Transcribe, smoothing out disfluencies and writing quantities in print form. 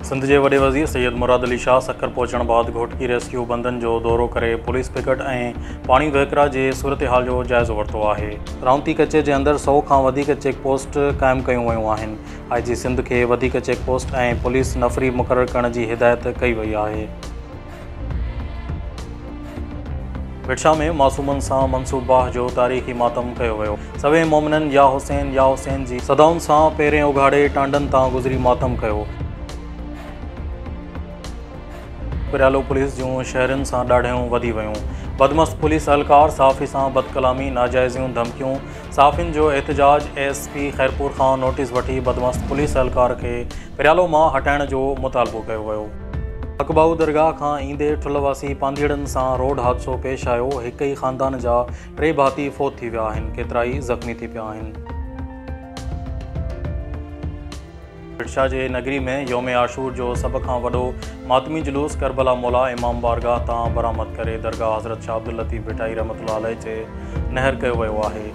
सिंध के वॾे वज़ीर सैयद मुराद अली शाह सक्कर पहुचण बाद घोटकी रेस्क्यू बंदन जो दौरो करे पुलिस पिकट ऐं पाणी वहिकरा जे सूरत हाल जो जाइज़ो वरितो आहे। राउंती कचे जे अंदर 100 खां वधीक चेक पोस्ट क़ाइमु कयूं वयूं आहिनि। IG सिंध खे वधीक चेक पोस्ट ऐं पुलिस नफ़री मुक़ररु करण जी हिदायत कई वई आहे। विछा में मासूमनि सां मनसूब बाह जो तारीख़ी मातम कयो वियो। सवे मोमिननि या हुसैन जी सदाउनि सां पेरें उघाड़े टांडनि तां गुज़री मातम कयो। पिरालो पुलिस जूं शहरनि सां ॾाढियूं वधी वयूं। बदमस्त पुलिस एहलकार साफ़ी सां बदकलामी नाजाइज़ियूं धमकियूं। साफ़ियुनि जो एहतजाज SP खैरपुर खां नोटिस वठी बदमस्त पुलिस एहलकार खे पिरालो मां हटाइण जो मुतालबो कयो वियो। अकबाऊ दरगाह खां ईंदे ठुलवासी पांधीड़नि सां रोड हादसो पेश आयो। हिक ई ख़ानदान जा 3 भाती फ़ौत थी विया आहिनि, केतिरा ई ज़ख़्मी थी पिया आहिनि। विछा जे नगरी में योम आशूर जो सभ खां वॾो मातमी जुलूस करबला मौला इमाम बारगाह तां बरामद करे दरगाह हज़रत शाह अब्दुल लतीफ़ भिटाई रहमतुल्लाह अलैह जे नहर कयो वियो आहे।